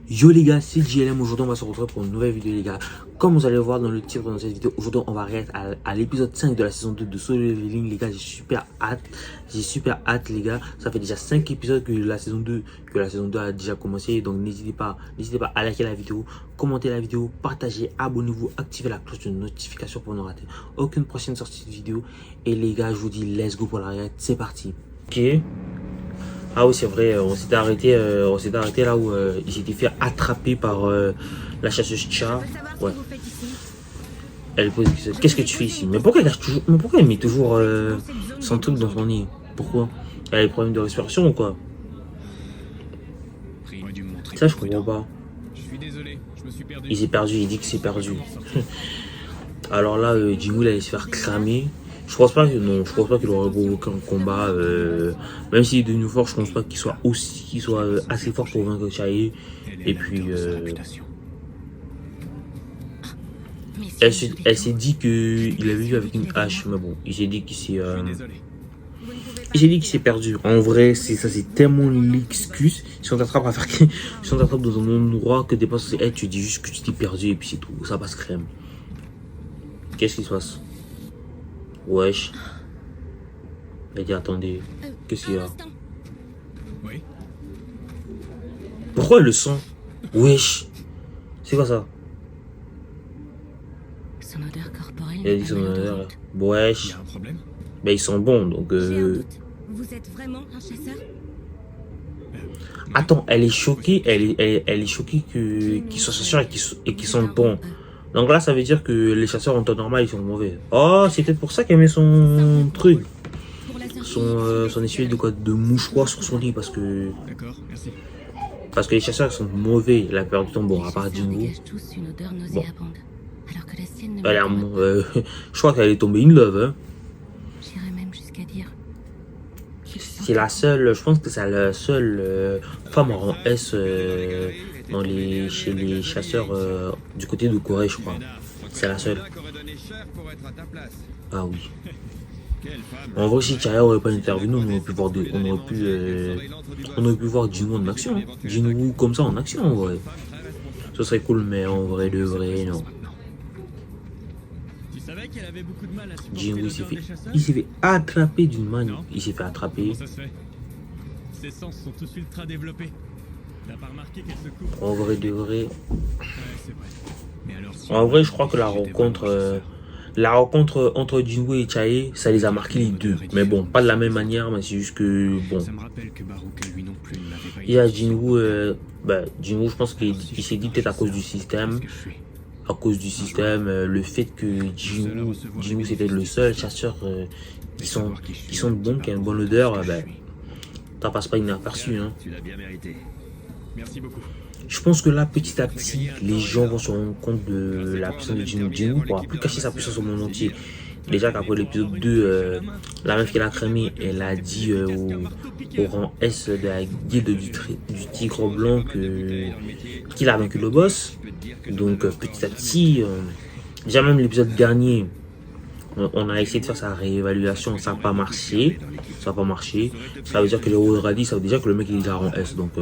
Yo les gars, c'est JLM. Aujourd'hui on va se retrouver pour une nouvelle vidéo les gars. Comme vous allez le voir dans le titre de cette vidéo, aujourd'hui on va réagir à l'épisode 5 de la saison 2 de Solo Leveling les gars. J'ai super hâte les gars. Ça fait déjà 5 épisodes que la saison 2 a déjà commencé. Donc n'hésitez pas à liker la vidéo, commenter la vidéo, partager, abonnez-vous, activez la cloche de notification pour ne rater aucune prochaine sortie de vidéo. Et les gars, je vous dis let's go pour la réaction, c'est parti. Ok. Ah oui, c'est vrai, on s'était arrêté là où il s'était fait attraper par la chasseuse Cha. Ouais. Elle pose qu'est-ce que tu fais ici? Mais pourquoi elle met toujours son truc dans son nez? Pourquoi? Elle a des problèmes de respiration ou quoi? Ça, je comprends pas. Il s'est perdu, il dit que c'est perdu. Alors là, Jimmy, il allait se faire cramer. Je pense pas qu'il aurait provoqué un combat. Même s'il est devenu fort, je pense pas qu'il soit assez fort pour vaincre Chahi. Et puis, elle s'est dit qu'il avait vu avec une hache, mais bon, il s'est dit qu'il s'est perdu. En vrai, ça c'est tellement l'excuse. Si on t'attrape à faire, si on t'attrape dans un endroit que t'es pas censé être, tu dis juste que tu t'es perdu et puis c'est tout. Ça passe crème. Qu'est-ce qui se passe? Wesh. Elle dit attendez, qu'est-ce qu'il y a? Pourquoi le son? Wesh. C'est quoi ça? Son odeur corporelle. Elle a dit son odeur. Wesh. Ben ils sont bons donc. Vous êtes vraiment un chasseur? Attends, elle est choquée. Elle est choquée qu'ils soient chasseurs et qu'ils sont bons. Donc là, ça veut dire que les chasseurs en temps normal, ils sont mauvais. Oh, c'est peut-être pour ça qu'elle met son truc. Son essuie de mouchoir sur son lit parce que les chasseurs sont mauvais la plupart du temps. Bon, à part Jinwoo. Bon. Je crois qu'elle est tombée in love. Hein. J'irais même jusqu'à dire. C'est la seule, je pense que c'est la seule femme en S chez les chasseurs du côté de Corée, je crois. C'est la seule. Ah oui. En vrai, si Chaya aurait pas intervenu, on aurait pu voir Jinwoo en action. Hein. Jinwoo comme ça en action, en vrai. Ce serait cool, mais en vrai de vrai, non. Jinwoo, il s'est fait attraper d'une manière. Il s'est fait attraper. Ses sens sont tous ultra développés. T'as pas remarqué qu'elle se coupe? En vrai de vrai. Ouais, c'est vrai. Mais alors, si en vrai, je crois que la rencontre entre Jinwoo et Chae, ça les a marqués les deux. Mais bon, pas de la même manière, mais c'est juste que bon. Ça me rappelle que Baruka, lui non plus, ne l'avait pas. Il y a Jinwoo, Jinwoo, je pense qu'il s'est dit peut-être à cause du système. À cause du système, le fait que Jinwoo c'était le seul chasseur qui sont bons, qui a une bonne odeur, ça passe pas inaperçu. Hein. Tu l'as bien mérité. Merci beaucoup. Je pense que là, petit à petit, les gens vont se rendre compte de la puissance de Jinwoo. Jinwoo ne pourra plus cacher sa puissance au monde entier. Déjà qu'après l'épisode 2, la meuf qu'elle a crémée, elle a dit au rang S de la guilde du tigre blanc qu'il a vaincu le boss. Donc petit à petit, déjà même l'épisode dernier, on a essayé de faire sa réévaluation, ça n'a pas marché. Ça veut dire que les héros de Radis, ça veut dire que le mec il est déjà rang S. Donc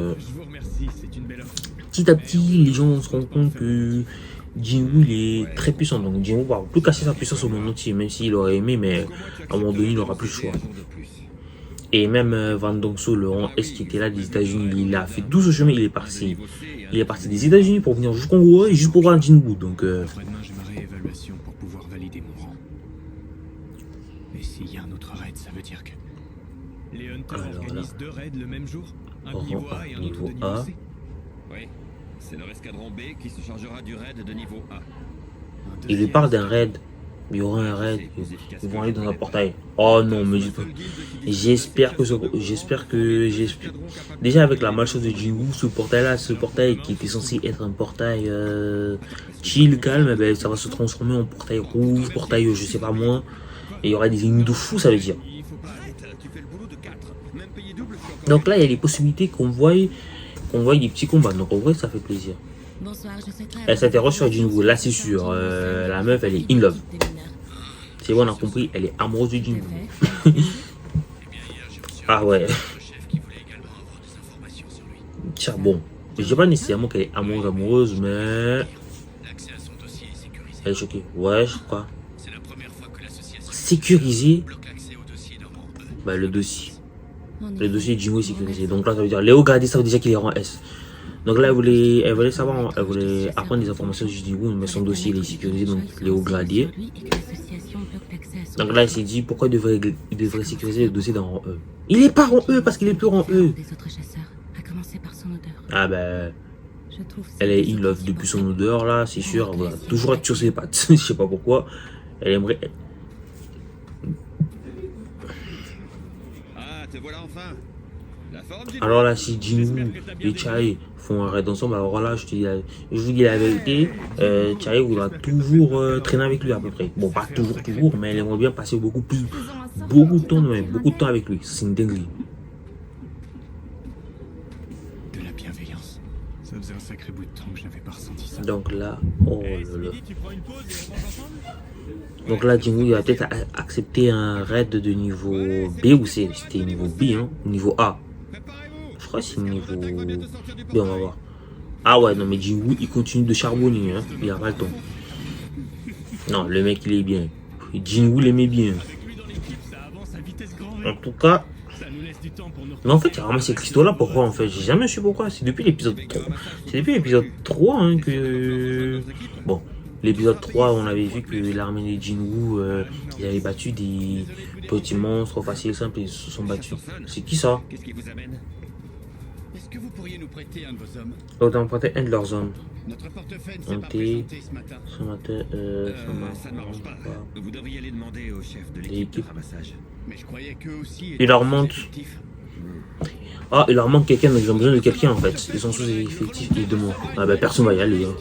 petit à petit, les gens se rendent compte que Jinwoo il est très puissant. Donc Jinwoo ne va plus cacher sa puissance au monde entier, même s'il aurait aimé, mais à un moment donné, il n'aura plus le choix. Et même Van Dongso, le rang S qui était là des États-Unis, il a fait 12 chemin, il est parti des États-Unis pour venir jusqu'en Corée et juste pour voir Jinwoo. Donc Après-demain, j'ai ma réévaluation pour pouvoir valider mon rang. Mais s'il y a un autre raid, ça veut dire que les Hunters organisent 2 raids le même jour, un de niveau A et un autre de niveau C. Oui, c'est leur escadron B qui se chargera du raid de niveau A. il lui parle d'un raid. Il y aura un raid, ils vont aller dans un portail. Oh non, mais j'espère que déjà avec la malchance de Jinwoo, ce portail qui était censé être un portail chill, calme, ça va se transformer en portail rouge, portail je sais pas moi. Et il y aura des ennemis de fou, ça veut dire. Donc là, il y a des possibilités qu'on voit des petits combats. Donc en vrai, ça fait plaisir. Bonsoir, je souhaiterais. Elle s'interroge sur Jinwoo, là c'est sûr. La meuf, elle est in love. C'est bon, on a compris, elle est amoureuse de Jinwoo. Ah ouais. Tiens, bon. Je dis pas nécessairement qu'elle est amoureuse, mais L'accès à son dossier est sécurisé. elle est choquée. Ouais, je crois. C'est la première fois que l'association Sécurisé, bloque l'accès au dossier de rang E. bah le dossier. En Le effet, dossier de Jinwoo est sécurisé. merci. Donc là, ça veut dire Léo gradé, ça veut dire qu'il est rang S. Donc là, elle voulait savoir, elle voulait apprendre des informations sur Jinwoo, mais son dossier il est sécurisé, donc Léo gradé. Donc là, il s'est dit pourquoi il devrait sécuriser le dossier dans rang E. Il est pas rang E parce qu'il est plus rang E. Des autres chasseurs, à commencer par son odeur. Ah ben, Je trouve elle est in love depuis son odeur là, c'est sûr. Elle va toujours être sur ses pattes. Je sais pas pourquoi. Elle aimerait. Ah, te voilà enfin. La forme du Alors là, si Jinwoo et Chai font un raid ensemble, alors là, je vous dis la vérité, Chai voudra toujours traîner avec lui à peu près. Bon, pas toujours, mais elle aimerait bien passer beaucoup de temps avec lui. C'est une dinguerie. De la bienveillance. Ça faisait un sacré bout de temps que je n'avais pas ressenti ça. Donc là, oh là là. Tu prends une pause et on mange ensemble? Donc là, Jinwoo il va peut-être accepter un raid de niveau B ou C. C'était niveau B, hein, niveau A. Préparez-vous. Je crois que c'est niveau Je reconnais de sortir du B, on va voir. Ah ouais, non mais Jinwoo il continue de charbonner, hein. Il a pas le temps. Non, le mec il est bien. Jinwoo l'aimait bien. Avec lui dans l'équipe, ça avance à vitesse grand En V. tout cas, Ça nous laisse du temps pour nous. mais en fait, il y a vraiment ces cristaux là. Pourquoi en fait? J'ai jamais su pourquoi. C'est depuis l'épisode 3. C'est depuis l'épisode 3 hein, que. Bon, l'épisode 3, on avait vu que l'armée de Jinwoo, ils avaient battu des petits monstres faciles simples et ils se sont battus. C'est qui ça? Qu'est-ce qui vous amène? Est-ce que vous pourriez nous prêter un de vos hommes? Autant prêter un de leurs hommes. Notre portefeuille ne On s'est pas t'est- présenté ce matin. Ce matin, Ça ne m'arrange pas. Vous devriez aller demander au chef de l'équipe de ramassage. Mais je croyais qu'eux aussi Il leur manque. effectifs. Ah, il leur manque quelqu'un, donc ils ont besoin de quelqu'un en fait. Ils sont sous-effectifs, ils demandent. Ah bah personne va y aller. Hein.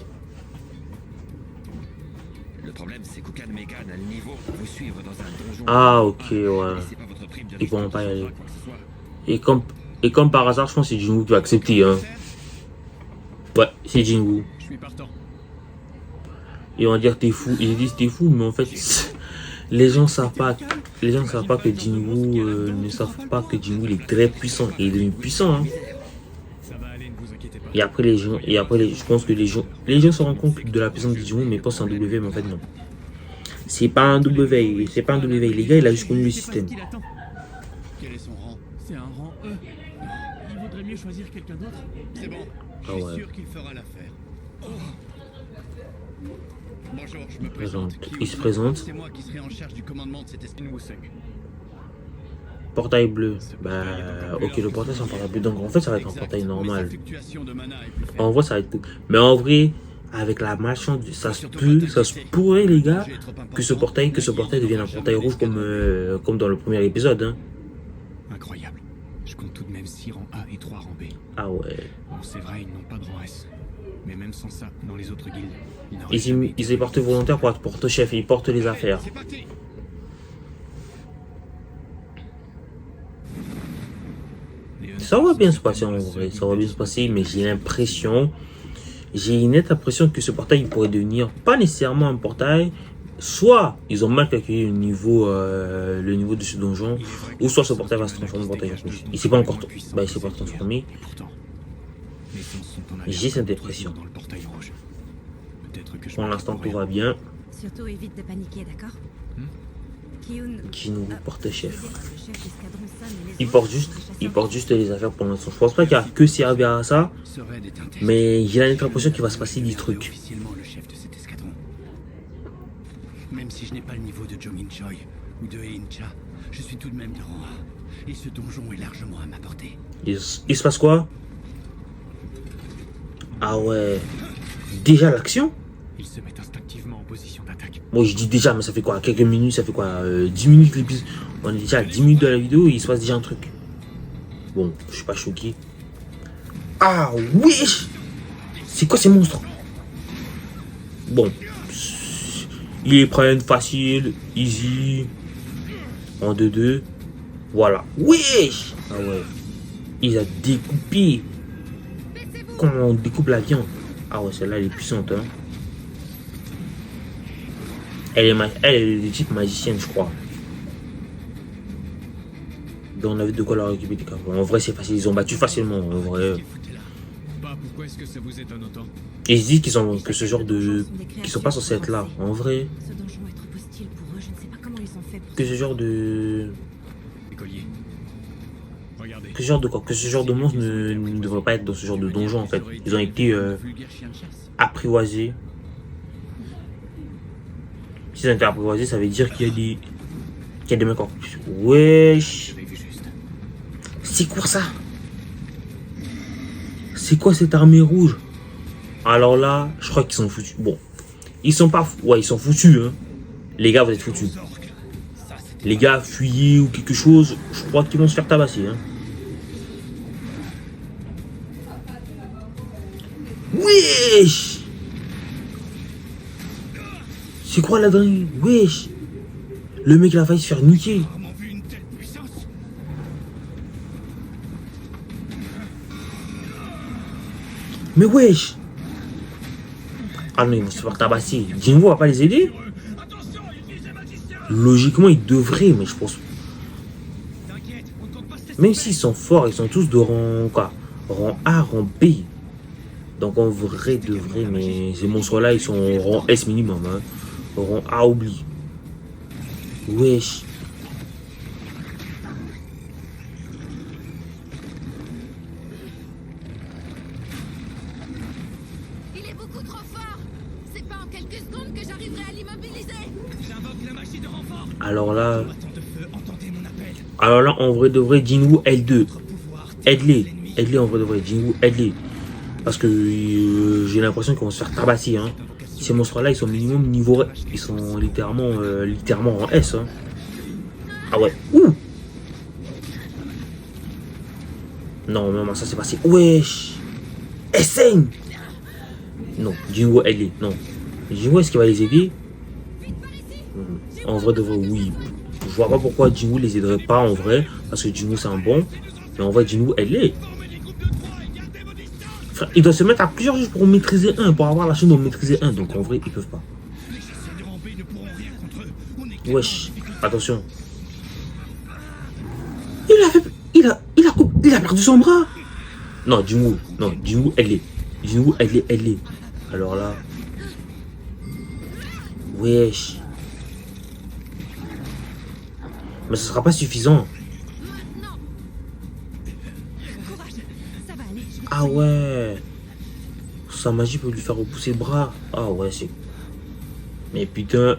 Le problème, c'est qu'aucun de mes gars n'a le niveau pour vous suivre dans un donjon. Ah ok, ouais. Et c'est pas votre prime de Ils pourront risque pas y qui aller. changera quoi que ce soit. Et comme par hasard, je pense que c'est Jinwoo qui va accepter. Hein. Ouais, c'est Jinwoo. Je suis partant. Ils vont dire t'es fou. Ils disent t'es fou, mais en fait, les gens savent pas. Les gens ne savent pas que Jinwoo ne savent pas que Jinwoo il est très puissant. Il est devenu puissant. Hein. Ça va aller, ne vous inquiétez pas. Et après je pense que les gens se rendent compte de la puissance de Jinwoo, mais pensent en W, mais en fait non. C'est pas un W, c'est pas un W. Les gars, il a juste connu le système. Il attend. Quel est son rang? C'est un rang E. Il vaudrait mieux choisir quelqu'un d'autre. C'est bon. Je Ah suis ouais. sûr qu'il fera l'affaire. Oh. Bonjour, je me Présente. présente. Il se présente. C'est moi qui serai en charge du commandement de cette escadron. Portail bleu. Bah, ok, le portail c'est un portail bleu. Donc en fait, ça va être un portail normal. Mais sa fluctuation de mana est plus faible. En vrai, ça va être cool. Mais en vrai, avec la malchance, ça se pourrait, les gars, que ce portail devienne un portail rouge comme dans le premier épisode. Hein. Incroyable. Je compte tout de même 6 rangs A et 3 rangs B. Ah ouais. Bon, c'est vrai, ils n'ont pas de rang S. Mais même sans ça, dans les autres guildes, ils n'auraient jamais Ils été sont portés volontaires pour être porte-chef. Ils portent les affaires. C'est parti. Les Hunters Ça va bien sont se passer en certainement la vrai. seule Ça va bien guilde se passer, mais j'ai une nette impression que ce portail il pourrait devenir pas nécessairement un portail. Soit ils ont mal calculé le niveau de ce donjon, ou soit ce portail va se transformer en portail rouge. Il s'est pas encore, il s'est pas transformé. Et pourtant, les sens sont en J'ai alerte cette contre impression. dans le portail rouge. Peut-être que je Pour me l'instant, trompe tout rien. va bien. Surtout évite de paniquer, d'accord Kyun, Jinwoo porte je chef. veux dire, le chef d'escadron Sam et les Il autres porte chasseurs juste les affaires pour l'instant. Je pense pas qu'il y a que servir à ça, Ce raid est un test. mais j'ai la nette impression qu'il va se passer des Je trucs. officiellement le chef de cet escadron. Même si je n'ai pas le niveau de Jongin Choi ou de Hein Cha, je suis tout de même de rang A. Et ce donjon est largement à ma portée. Il se passe quoi? Ah ouais. Déjà l'action? Ils se mettent instinctivement en position d'attaque. Moi je dis déjà, mais ça fait quoi? Quelques minutes, ça fait quoi? 10 minutes l'épisode. On est déjà à 10 minutes de la vidéo et il se passe déjà un truc. Bon, je suis pas choqué. Ah wesh! C'est quoi ces monstres? Bon. Ils les prennent facile, easy. En 2-2. Voilà. Wesh! Ah ouais. Il a découpé. Comment on découpe la viande? Ah ouais, celle-là elle est puissante, hein. Elle est de type magicienne, je crois. Donc on a vu de quoi leur équiper des capables. En vrai, c'est facile. Ils ont battu facilement. En vrai. Pas pourquoi est-ce que ça vous étonne autant? Et ils disent qu'ils sont, que ce genre de... qu'ils sont pas censés être là, en vrai. Ce donjon est trop hostile pour eux. Je ne sais pas comment ils ont fait pour Que ce genre de... Écolier. Regardez. Que ce genre de quoi? Que ce genre de monstre ne devrait pas être dans ce genre de donjon, en fait. Ils ont été Vulgaire chien de chasse. apprivoisés. S'ils ont été apprivoisés, ça veut dire qu'il y a des... qu'il y a des mecs en... Wesh. J'avais vu juste. C'est quoi ça? C'est quoi cette armée rouge? Alors là, je crois qu'ils sont foutus. Bon, ils sont pas... Ouais, ils sont foutus, hein. Les gars, vous êtes foutus. Les gars, fuyez ou quelque chose. Je crois qu'ils vont se faire tabasser, hein. Wesh! C'est quoi la dingue? Wesh! Le mec, il a failli se faire niquer. Comment vu une telle puissance? Mais wesh! Ah non, ils vont se faire tabasser. Jinwoo va pas les aider? Logiquement, ils devraient, mais je pense... T'inquiète, on compte pas se laisser Même s'ils sont forts, ils sont tous de rang... quoi? Rang A, rang B. Donc en vrai, de vrai, mais ces monstres-là, ils sont rang S minimum, hein. Rang A, oublie. Wesh. Il est beaucoup trop fort. C'est pas en quelques secondes que j'arriverai à l'immobiliser. J'invoque la magie de renfort. Alors là... Bâton de feu, entendez mon appel. Alors là, en vrai, de vrai, Jinwoo, L2. Pouvoir Aide-les. Aide-les, en vrai, de vrai. Jinwoo, aide-les. Parce que j'ai l'impression qu'ils vont se faire tabasser, hein. Ces monstres-là, ils sont minimum niveau... Ils sont littéralement en S, hein. Ah ouais. Ouh. Non, maman, ça s'est passé. Wesh. SN. Non, Jinwoo, aide-les. Non. Jinwoo, est-ce qu'il va les aider? En vrai, de vrai, oui. Je vois pas pourquoi Jinwoo les aiderait pas, en vrai. Parce que Jinwoo, c'est un bon. Mais en vrai, Jinwoo, aide-les. Frère, ils doivent se mettre à plusieurs juste pour maîtriser un, pour avoir la chance de maîtriser un. Donc en vrai, ils peuvent pas. Les chasseurs de rang B ne pourront rien contre eux. On est Wesh, attention. Il a perdu son bras. Non, Jinwoo, aide-les. Jinwoo, aide-les. Alors là. Wesh. Mais ce sera pas suffisant. courage. Ça va aller. Je vais Ah ouais. Sa magie peut lui faire repousser le bras. Ah ouais, c'est... Mais putain.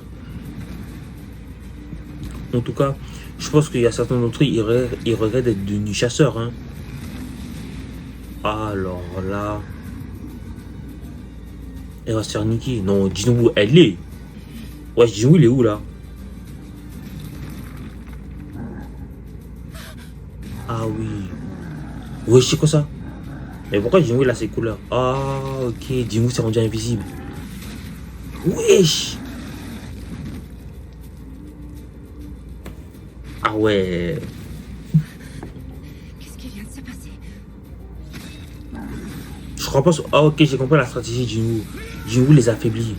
En tout cas, je pense qu'il y a certains d'entre eux, ils regrettent d'être devenus chasseurs, hein. Alors là... Elle va se faire niquer. Non, Jinwoo, aide-les. Ouais, Jinwoo, il est où, là? Ah oui. Ouais, c'est quoi ça? Mais pourquoi Jinwoo il a ses couleurs? Ah ok, Jinwoo s'est rendu invisible. Wesh. Ah ouais. Qu'est-ce qui vient de se passer? Je crois pas... Ah ok, j'ai compris la stratégie de Jinwoo. Jinwoo les affaiblit.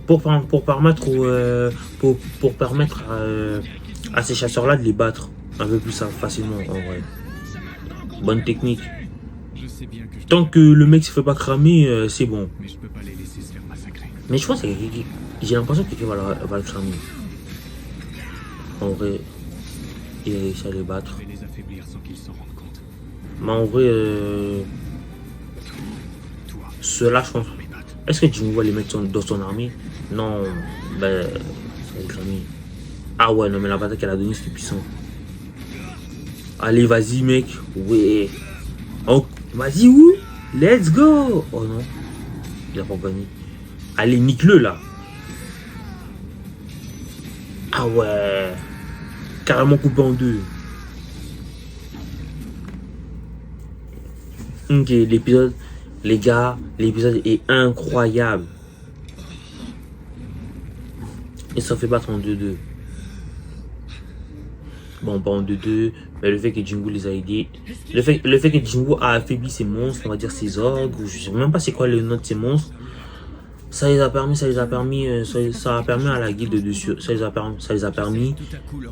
Pour permettre pour permettre à ces chasseurs-là de les battre un peu plus facilement, en vrai. Bonne technique. Je sais bien que je... Tant que le mec se fait pas cramer, c'est bon. Mais je peux pas les laisser se faire massacrer. Mais je pense que j'ai l'impression que quelqu'un va le cramer. En vrai, il a réussi à les battre. Je vais les affaiblir sans qu'ils s'en rendent compte. Mais en vrai, Toi, ceux-là, je pense. les battre. Est-ce que Jinwoo va les mettre dans son armée? Non, ben, ça va les cramer. Ah ouais, non, mais la bataille qu'elle a donnée, c'était puissant. Allez, vas-y, mec. Ouais. Oh, vas-y, où? Let's go. Oh non, il a pas gagné. Allez, nique-le, là. Ah ouais. Carrément coupé en deux. Ok, l'épisode, les gars, l'épisode est incroyable. Et ça fait battre en 2-2. Bon, pas en 2-2, mais le fait que Jinwoo les a aidés. Le fait que Jinwoo a affaibli ses monstres, on va dire ses ogres, ou je sais même pas c'est quoi le nom de ces monstres. Ça a permis à la guilde ça les a permis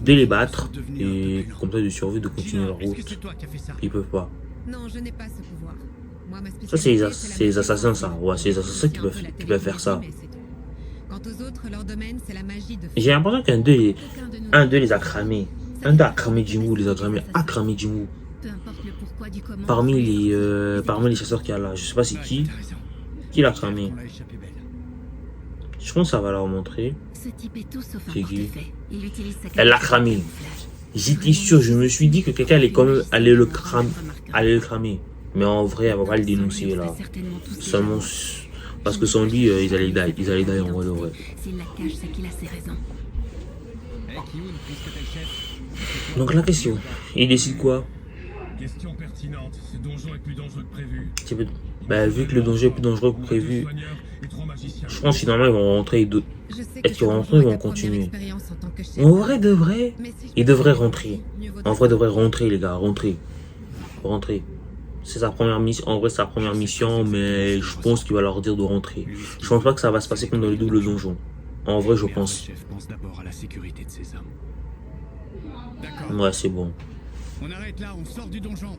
de les battre et comme ça de survivre, de continuer leur route. Ils peuvent pas. Non, je n'ai pas ce pouvoir. Moi, ma Ça, c'est spécialité, c'est les la assassins, magie ça. de- Ouais, c'est les assassins C'est un peu la qui peuvent faire ça. télékinésie, mais c'est tout. Quant aux autres, leur domaine, c'est la magie de... J'ai l'impression qu'un d'eux Aucun de nous un d'eux les a cramés. Un d'eux a cramé Jinwoo, les a cramé Jinwoo. Peu importe le pourquoi du comment. Parmi les chasseurs qu'il y a là, je sais pas c'est qui. T'as raison. Qui l'a cramé? On l'a échappé belle. Je pense que ça va leur montrer. Ce type est tout sauf C'est un qui? portefeuille. Il utilise sa Elle l'a capacité cramé. de camouflage. J'étais sûr, je me suis dit que quelqu'un allait quand même allait le cramer. Mais en vrai, elle va pas le dénoncer là. Seulement parce que sans lui, ils allaient die en vrai de vrai. S'il la cache, c'est qu'il a ses raisons. Hey Kyun, puisque t'es le chef. Donc la question, il décide quoi? Question pertinente. Ce donjon est plus dangereux que prévu. Bah, vu que le danger est plus dangereux que prévu, Soigneurs et 3 magiciens. je pense que finalement ils vont rentrer et d'autres. Je sais Est-ce que qu'ils vont ce rentrer donjon ou est vont ta première continuer? expérience en tant que chef. En vrai de vrai, Mais si je ils peux devraient te rentrer. mieux vaut En tard. vrai, devrait rentrer les gars, rentrer. C'est sa première mission. En vrai, c'est sa première mission, mais je pense qu'il va leur dire de rentrer. Je pense pas que ça va se passer comme dans le double donjon. En vrai, je Mais pense. Le chef pense d'abord à la sécurité de ses hommes. D'accord. Ouais, c'est bon. On arrête là, on sort du donjon.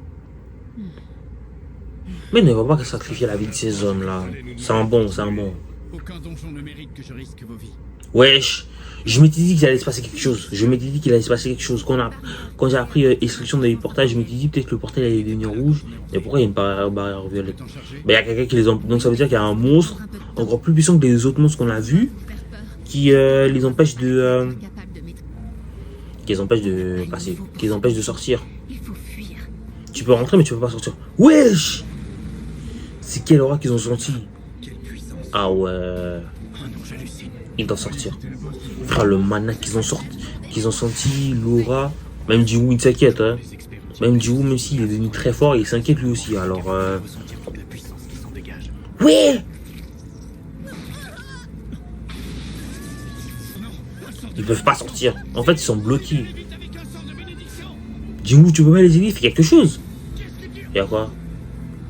Mais ne va pas sacrifier la vie de ces hommes-là. C'est un bon. Aucun donjon ne mérite que je risque vos vies. Wesh, je m'étais dit qu'il allait se passer quelque chose. Quand j'ai appris exclusion des portails, je m'étais dit peut-être que le portail allait devenir rouge. Mais pourquoi il y a une barrière violette? Temps chargé. Bah, il y a quelqu'un qui les empêche. Donc ça veut dire qu'il y a un monstre encore plus puissant que les autres monstres qu'on a vus qui les empêche de Capable de maîtriser. qui les empêche de passer, qui les empêche de sortir. Il faut fuir. Tu peux rentrer mais tu peux pas sortir. Wesh, c'est quelle aura qu'ils ont senti? Quelle puissance. Ah ouais, Oh non, j'hallucine. il doit sortir. Frère, le mana qu'ils ont senti, l'aura. Même Jinwoo il s'inquiète, hein. Les experts Même Jinwoo, même s'il est devenu très fort, il s'inquiète lui aussi. Alors ressentir toute la puissance qui s'en dégage. ouais, ils peuvent pas sortir. En fait, ils sont bloqués. Jinwoo, tu peux pas les aider, fais quelque chose. Y'a quoi?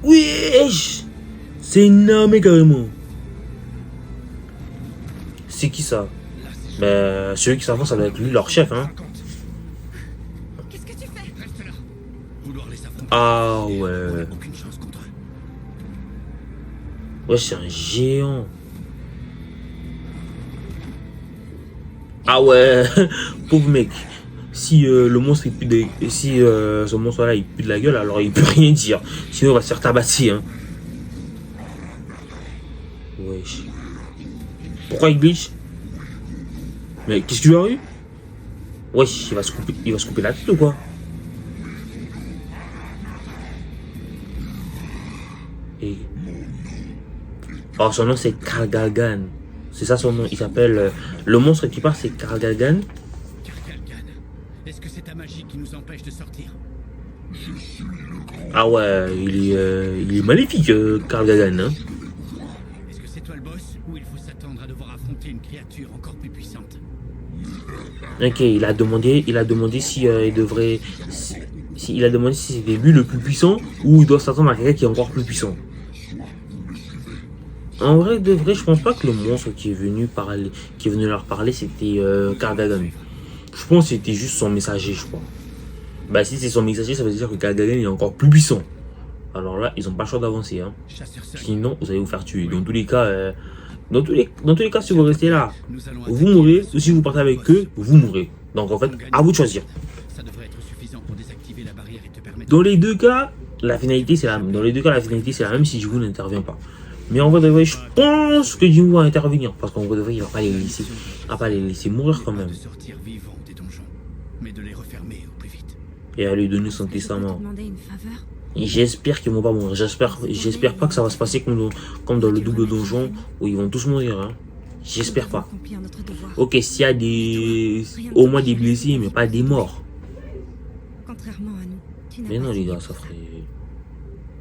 Wesh, c'est énorme carrément. C'est qui ça? Ben, celui qui s'avance, ça doit être lui, leur chef, hein. Qu'est-ce que tu fais? Reste là. Vouloir les affronter. Ah On ouais. n'a aucune chance contre eux. Ouais, c'est un géant. Ah ouais, pauvre mec. Si le monstre il pue si ce monstre là il pue de la gueule, alors il peut rien dire. Sinon il va se faire tabasser, hein. Wesh. Pourquoi il glitch? Mais qu'est-ce qu'il lui a eu? Wesh, il va se couper la tête ou quoi? Et... oh, son nom c'est Kargalgan. C'est ça son nom. Il s'appelle... le monstre qui part c'est Kargalgan. Kargalgan, est-ce que c'est ta magie qui nous empêche de sortir? Ah ouais, il est maléfique, Kargalgan. Hein. Est-ce que c'est toi le boss ou il faut s'attendre à devoir affronter une créature encore plus puissante? Ok, il a demandé si il devrait... il a demandé si c'était lui le plus puissant ou il doit s'attendre à quelqu'un qui est encore plus puissant. En vrai, de vrai, je pense pas que le monstre qui est venu leur parler, c'était Kargalgan. Je pense que c'était juste son messager, je crois. Bah si c'est son messager, ça veut dire que Kargalgan est encore plus puissant. Alors là, ils ont pas le choix d'avancer, hein. Chasseur seul. Sinon, vous allez vous faire tuer. Dans tous les cas, dans tous les cas, si vous restez là, Nous allons vous mourrez. Ou si vous partez avec eux, vous mourrez. Donc en fait, à vous de choisir. Ça devrait être suffisant pour désactiver la barrière et te permettre. Dans les deux cas, la finalité c'est la même. Dans les deux cas, la finalité c'est la même si Jinwoo n'intervient pas. Mais en vrai de vrai, je pense que Jinwoo va intervenir. Parce qu'en vrai de vrai, il va pas les laisser mourir quand même. De sortir vivant des donjons, mais de les refermer au plus vite. Et à lui donner son Je peux te testament. demander une faveur? Et j'espère qu'ils vont pas mourir. J'espère pas que ça va se passer comme dans le double donjon où ils vont tous mourir. Hein. J'espère Nous devons pas. accomplir notre devoir. Ok, s'il y a au moins des blessés, mais pas des morts. Contrairement à nous, tu n'as Mais pas non les signé gars, pour ça ferait...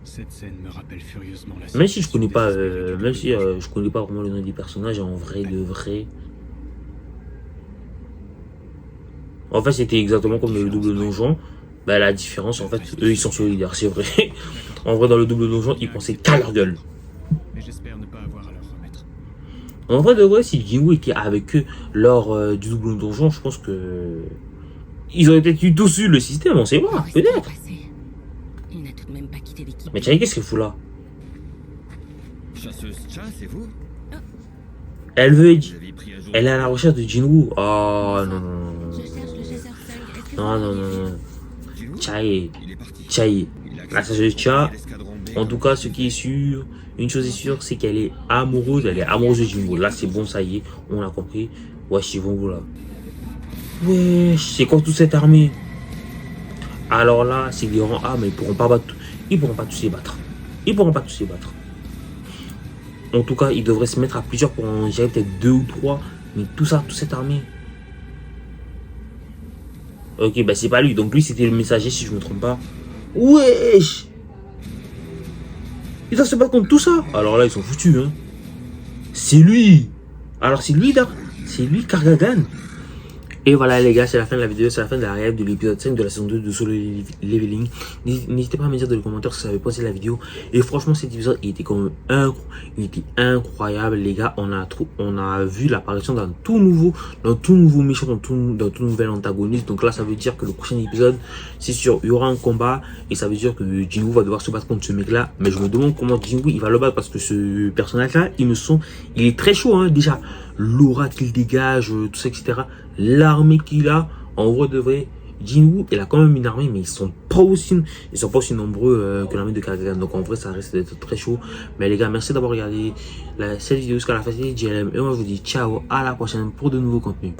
Cette scène me rappelle furieusement la Même si je situation connais pas, désespérée même si je connais pas vraiment le nom des personnages, en vrai de vrai. En fait, c'était exactement comme dans le double donjon. Bah la différence, en fait, eux ils sont solidaires, c'est vrai. En vrai, dans le double donjon, ils pensaient qu'à leur gueule. mais j'espère ne pas avoir à leur remettre. En vrai de vrai, si Jinwoo était avec eux lors du double donjon, je pense que ils auraient peut-être eu tous eu le système, on sait pas, peut-être. Il n'a tout de même pas quitté Mais Chai, qu'est-ce qu'elle fout là? Chasseuse Cha, c'est vous? Elle veut... Vous avez pris un jour. Elle est à la recherche de Jinwoo. Oh non, non, non, Je cherche le chasseur Sung. Est-ce que non, vous non, pourriez non, m'aider? non. Jinwoo Chai, Il est parti. Chai. Il a La chasseuse Cha, l'escadron B. en tout cas, ce qui est sûr, une chose est sûre, c'est qu'elle est amoureuse de Jinwoo. Là, c'est bon, ça y est, on l'a compris. Wesh, ils vont où là? Wesh, c'est quoi toute cette armée? Alors là, c'est des rangs A, mais ils pourront pas battre. Ils pourront pas tous les battre. Ils pourront pas tous les battre. En tout cas, ils devraient se mettre à plusieurs pour en gérer peut-être 2 ou 3. Mais tout ça, toute cette armée. Ok, bah c'est pas lui. Donc lui, c'était le messager, si je me trompe pas. Wesh! Il doit se battre contre tout ça. Alors là, ils sont foutus, hein. C'est lui. Alors c'est lui, là. C'est lui, Kargagan. Et voilà les gars, c'est la fin de la vidéo, c'est la fin de la réelle de l'épisode 5 de la saison 2 de Solo Leveling. N'hésitez pas à me dire dans les commentaires si vous avez pensé de la vidéo. Et franchement, cet épisode, il était quand même incroyable les gars. On a vu l'apparition d'un tout nouveau méchant, d'un tout nouvel antagoniste. Donc là, ça veut dire que le prochain épisode, c'est sûr, il y aura un combat. Et ça veut dire que Jinwoo va devoir se battre contre ce mec là. Mais je me demande comment Jinwoo il va le battre, parce que ce personnage là, il est très chaud, hein, déjà. L'aura qu'il dégage, tout ça, etc. L'armée qu'il a, en vrai de vrai, Jinwoo, il a quand même une armée, mais ils sont pas aussi nombreux que l'armée de Kargagan. Donc en vrai, ça reste d'être très chaud. Mais les gars, merci d'avoir regardé cette vidéo jusqu'à la fin. C'était JLM et moi je vous dis ciao, à la prochaine pour de nouveaux contenus.